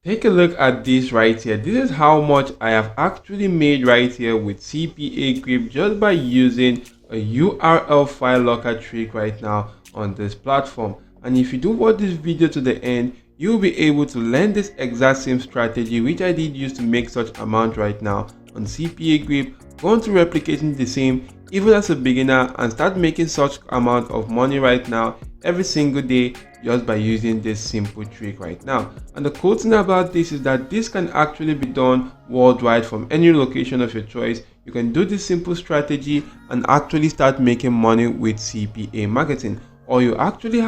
Take a look at this right here. This is how much I have actually made right here with CPA Grip just by using a URL file locker trick right now on this platform. And if you do watch this video to the end, you'll be able to learn this exact same strategy which I did use to make such amount right now on CPA Grip, go on to replicating the same even as a beginner and start making such amount of money right now every single day just by using this simple trick right now. And the cool thing about this is that this can actually be done worldwide from any location of your choice. You can do this simple strategy and actually start making money with CPA marketing. All you actually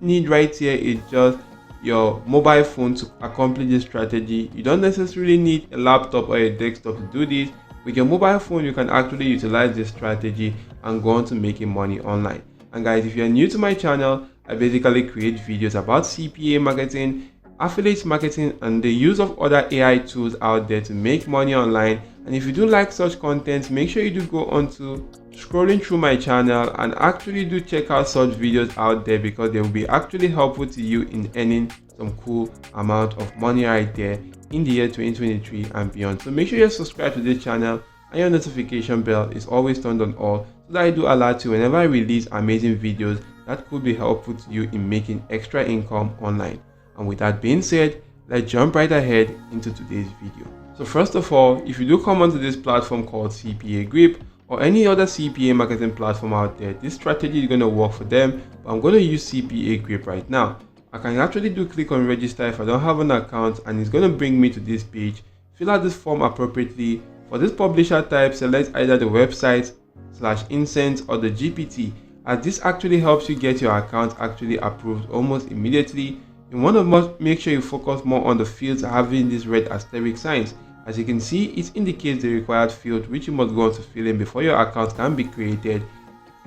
need right here is just your mobile phone to accomplish this strategy. You don't necessarily need a laptop or a desktop to do this. With your mobile phone, you can actually utilize this strategy and go on to making money online. And guys, if you're new to my channel, I basically create videos about CPA marketing, affiliate marketing, and the use of other AI tools out there to make money online. And if you do like such content, make sure you do go on to scrolling through my channel and actually do check out such videos out there, because they will be actually helpful to you in earning some cool amount of money right there in the year 2023 and beyond. So make sure you're subscribed to this channel and your notification bell is always turned on all, so that I do alert you whenever I release amazing videos that could be helpful to you in making extra income online. And with that being said, let's jump right ahead into today's video. So first of all, if you do come onto this platform called CPA Grip or any other CPA marketing platform out there, this strategy is going to work for them, but I'm going to use CPA Grip right now. I can actually do click on register if I don't have an account, and it's going to bring me to this page. Fill out this form appropriately. For this publisher type, select either the website /incense or the GPT, as this actually helps you get your account actually approved almost immediately. You want to make sure you focus more on the fields having these red asterisk signs. As you can see, it indicates the required field which you must go on to fill in before your account can be created.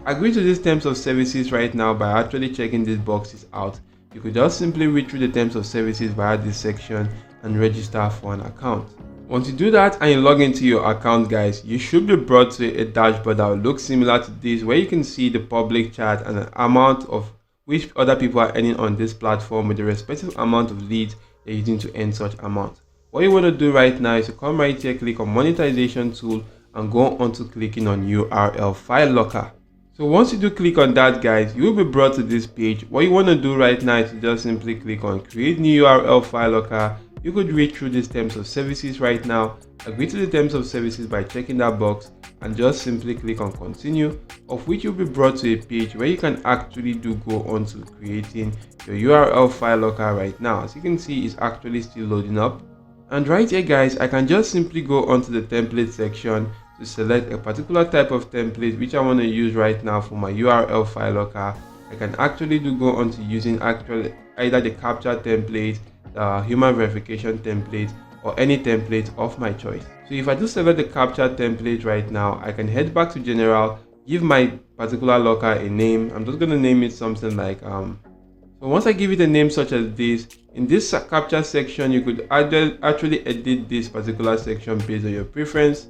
Agree to these terms of services right now by actually checking these boxes out. You could just simply read through the terms of services via this section and register for an account. Once you do that and you log into your account, guys, you should be brought to a dashboard that will look similar to this, where you can see the public chat and the amount of which other people are earning on this platform with the respective amount of leads they're using to earn such amount. What you want to do right now is to come right here, click on monetization tool and go on to clicking on URL file locker. So once you do click on that, guys, you will be brought to this page. What you want to do right now is to just simply click on create new URL file locker. You could read through these terms of services right now, agree to the terms of services by checking that box, and just simply click on continue, of which you'll be brought to a page where you can actually do go on to creating your URL file locker right now. As you can see, it's actually still loading up. And right here, guys, I can just simply go onto the template section to select a particular type of template which I want to use right now for my URL file locker. I can actually do go on to using either the captcha template, the human verification template, or any template of my choice. So if I do select the captcha template right now, I can head back to general, give my particular locker a name. I'm just going to name it something like so once I give it a name such as this, in this captcha section you could actually edit this particular section based on your preference.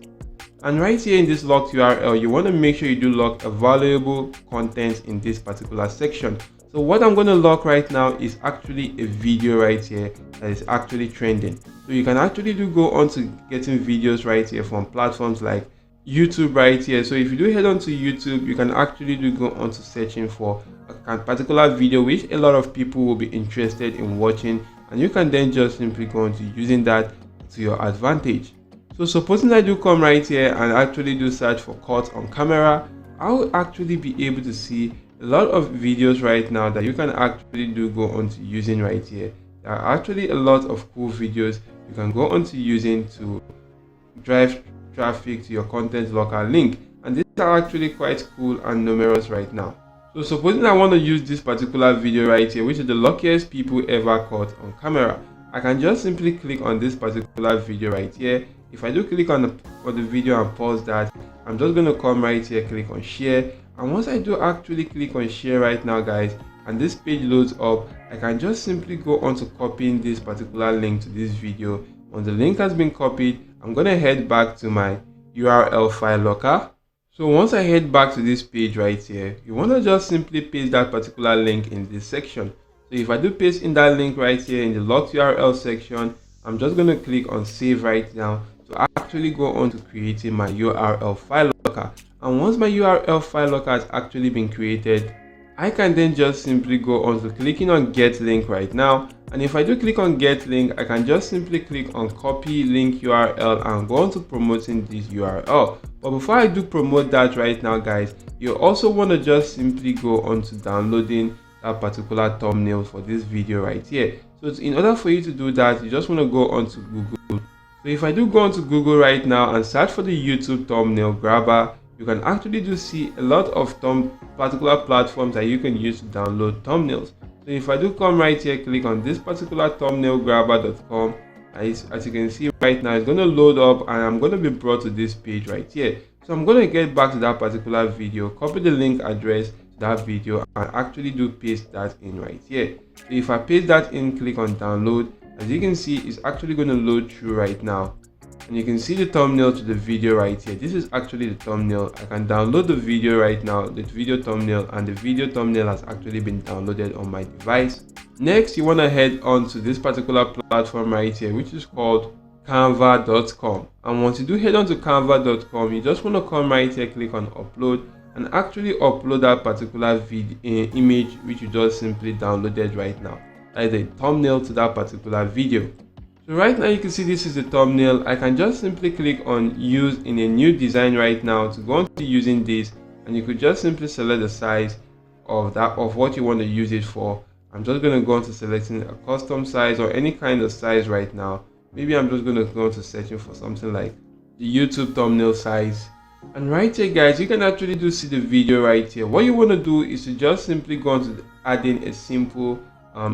And right here in this locked URL, you want to make sure you do lock a valuable content in this particular section. So what I'm going to lock right now is actually a video right here that is actually trending. So you can actually do go on to getting videos right here from platforms like YouTube right here. So if you do head on to YouTube, you can actually do go on to searching for a particular video which a lot of people will be interested in watching, and you can then just simply go on to using that to your advantage. So supposing I do come right here and actually do search for caught on camera, I will actually be able to see a lot of videos right now that you can actually do go on to using right here. There are actually a lot of cool videos you can go on to using to drive traffic to your content locker link, and these are actually quite cool and numerous right now. So supposing I want to use this particular video right here, which is the luckiest people ever caught on camera, I can just simply click on this particular video right here. If I do click on the video and pause that, I'm just going to come right here, click on share, and once I do actually click on share right now, guys, and this page loads up, I can just simply go on to copying this particular link to this video. Once the link has been copied, I'm going to head back to my URL file locker. So once I head back to this page right here, you want to just simply paste that particular link in this section. So if I do paste in that link right here in the locked URL section, I'm just going to click on save right now to actually go on to creating my URL file locker. And once my URL file locker has actually been created, I can then just simply go on to clicking on get link right now. And if I do click on get link, I can just simply click on copy link URL and go on to promoting this URL. But before I do promote that right now, guys, you also want to just simply go on to downloading that particular thumbnail for this video right here. So in order for you to do that, you just want to go on to Google. So if I do go on to Google right now and search for the YouTube thumbnail grabber, you can actually do see a lot of particular platforms that you can use to download thumbnails. So if I do come right here, click on this particular thumbnailgrabber.com, as you can see right now, it's going to load up and I'm going to be brought to this page right here. So I'm going to get back to that particular video, copy the link address to that video and actually do paste that in right here. So if I paste that in, click on download, as you can see, it's actually going to load through right now. And you can see the thumbnail to the video right here. This is actually the thumbnail. I can download the video right now, the video thumbnail, and the video thumbnail has actually been downloaded on my device. Next, you want to head on to this particular platform right here, which is called canva.com. And once you do head on to canva.com, you just want to come right here, click on upload, and actually upload that particular image which you just simply downloaded right now. That is a thumbnail to that particular video. So right now you can see this is the thumbnail. I can just simply click on use in a new design right now to go on to using this, and you could just simply select the size of what you want to use it for. I'm just going to go on to selecting a custom size or any kind of size right now. Maybe I'm just going to go on to searching for something like the YouTube thumbnail size. And right here, guys, you can actually do see the video right here. What you want to do is to just simply go on to add in a simple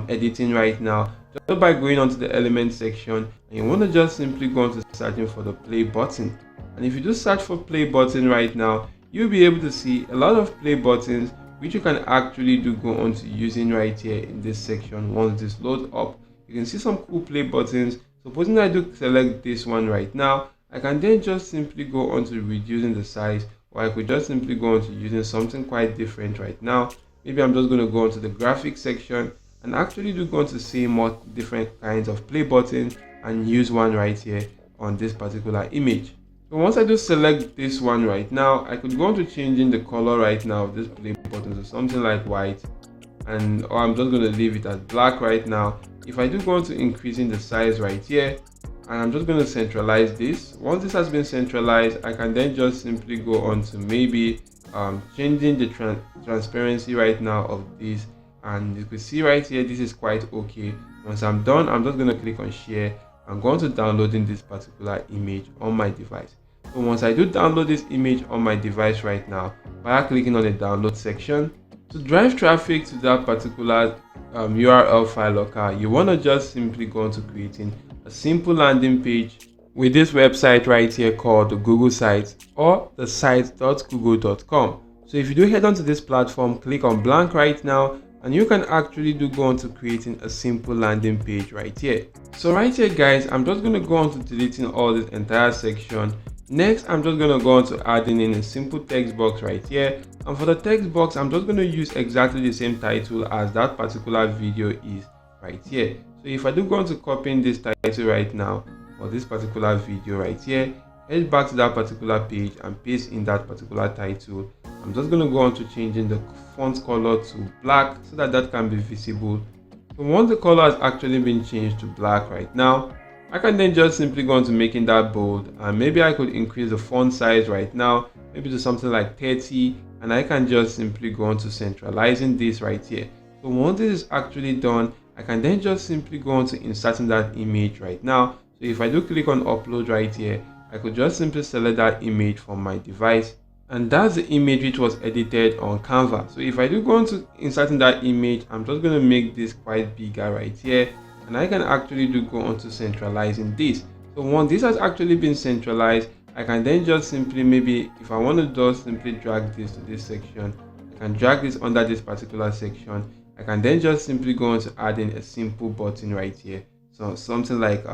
editing right now, just by going onto the element section, and you want to just simply go on to searching for the play button. And if you do search for play button right now, you'll be able to see a lot of play buttons which you can actually do go on to using right here in this section. Once this loads up, you can see some cool play buttons. Supposing I do select this one right now, I can then just simply go on to reducing the size, or I could just simply go on to using something quite different right now. Maybe I'm just going to go onto the graphics section and actually do go on to see more different kinds of play buttons and use one right here on this particular image. So once I do select this one right now, I could go on to changing the color right now of this play button to something like white, or I'm just going to leave it as black right now. If I do go on to increasing the size right here, and I'm just going to centralize this. Once this has been centralized, I can then just simply go on to maybe changing the transparency right now of this, and you can see right here this is quite okay. Once I'm done, I'm just going to click on share and go on to downloading this particular image on my device. So once I do download this image on my device right now, by clicking on the download section, to drive traffic to that particular URL file locker, you want to just simply go on to creating a simple landing page with this website right here called the Google site, or the site.google.com. So if you do head onto this platform, click on blank right now, and you can actually do go on to creating a simple landing page right here. So right here, guys, I'm just going to go on to deleting all this entire section. Next, I'm just going to go on to adding in a simple text box right here, and for the text box, I'm just going to use exactly the same title as that particular video is right here. So if I do go on to copying this title right now for this particular video right here, head back to that particular page and paste in that particular title. I'm just going to go on to changing the font color to black so that can be visible. So once the color has actually been changed to black right now, I can then just simply go on to making that bold, and maybe I could increase the font size right now, maybe to something like 30, and I can just simply go on to centralizing this right here. So once this is actually done, I can then just simply go on to inserting that image right now. So if I do click on upload right here, I could just simply select that image from my device, and that's the image which was edited on Canva. So if I do go on to inserting that image, I'm just going to make this quite bigger right here, and I can actually do go on to centralizing this. So once this has actually been centralized, I can then just simply, maybe if I want to just simply drag this to this section, I can drag this under this particular section. I can then just simply go on to add in a simple button right here. So something like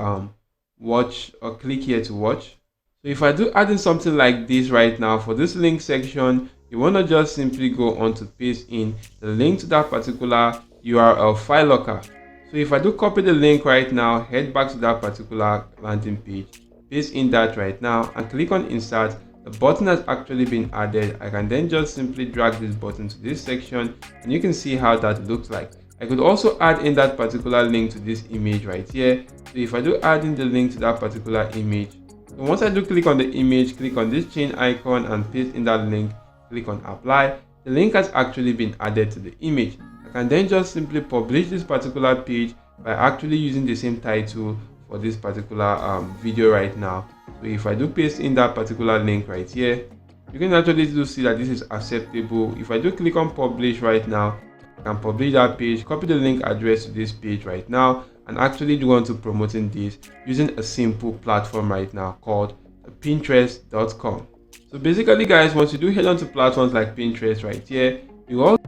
watch or click here to watch. So if I do add in something like this right now for this link section, you want to just simply go on to paste in the link to that particular URL file locker. So if I do copy the link right now, head back to that particular landing page, paste in that right now and click on insert, the button has actually been added. I can then just simply drag this button to this section and you can see how that looks like. I could also add in that particular link to this image right here. So if I do add in the link to that particular image, so once I do click on the image, click on this chain icon and paste in that link, click on apply, the link has actually been added to the image. I can then just simply publish this particular page by actually using the same title for this particular video right now. So if I do paste in that particular link right here, you can actually do see that this is acceptable. If I do click on publish right now, I can publish that page, copy the link address to this page right now, and actually do want to promoting this using a simple platform right now called Pinterest.com. So basically guys, once you do head on to platforms like Pinterest right here, you all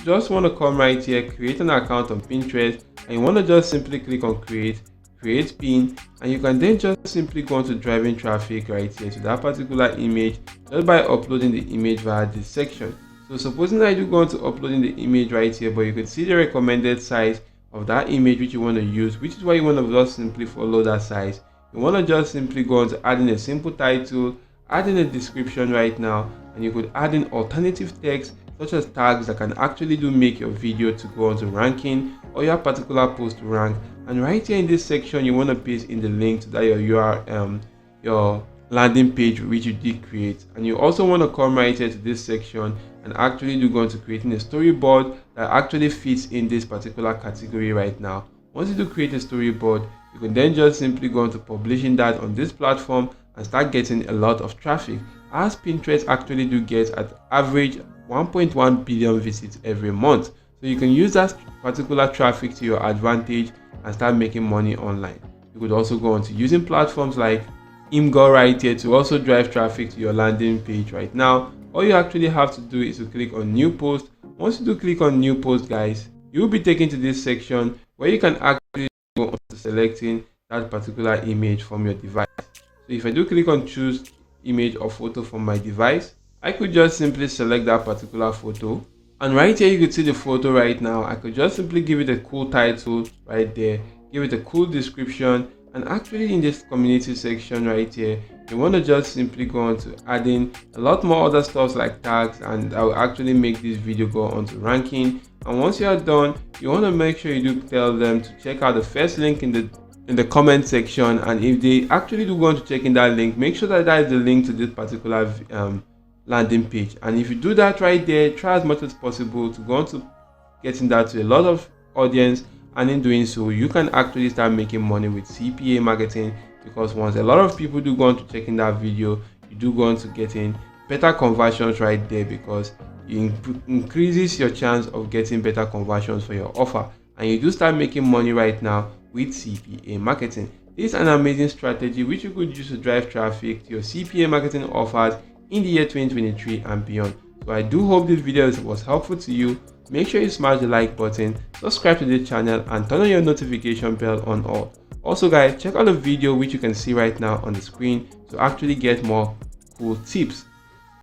just want to come right here, create an account on Pinterest, and you want to just simply click on create pin, and you can then just simply go into driving traffic right here to that particular image just by uploading the image via this section. So supposing that I do go into uploading the image right here, but you could see the recommended size of that image which you want to use, which is why you want to just simply follow that size. You want to just simply go into adding a simple title, add in a description right now, and you could add in alternative text such as tags that can actually do make your video to go onto ranking or your particular post to rank. And right here in this section, you want to paste in the link to that your landing page which you did create. And you also want to come right here to this section and actually do go into creating a storyboard that actually fits in this particular category right now. Once you do create a storyboard, you can then just simply go into publishing that on this platform and start getting a lot of traffic, as Pinterest actually do get at average 1.1 billion visits every month. So you can use that particular traffic to your advantage and start making money online. You could also go on to using platforms like Imgur right here to also drive traffic to your landing page right now. All you actually have to do is to click on new post. Once you do click on new post guys, you'll be taken to this section where you can actually go on to selecting that particular image from your device. So if I do click on choose image or photo from my device, I could just simply select that particular photo, and right here you could see the photo right now. I could just simply give it a cool title right there, give it a cool description, and actually in this community section right here, you want to just simply go on to adding a lot more other stuff like tags, and I will actually make this video go on to ranking. And once you are done, you want to make sure you do tell them to check out the first link in the comment section, and if they actually do want to check in that link, make sure that is the link to this particular landing page. And if you do that right there, try as much as possible to go on to getting that to a lot of audience, and in doing so you can actually start making money with CPA marketing, because once a lot of people do go on to checking that video, you do go on to getting better conversions right there, because it increases your chance of getting better conversions for your offer, and you do start making money right now with CPA marketing. This is an amazing strategy which you could use to drive traffic to your CPA marketing offers in the year 2023 and beyond. So I do hope this video was helpful to you. Make sure you smash the like button, subscribe to the channel, and turn on your notification bell on all. Also guys, check out the video which you can see right now on the screen to actually get more cool tips.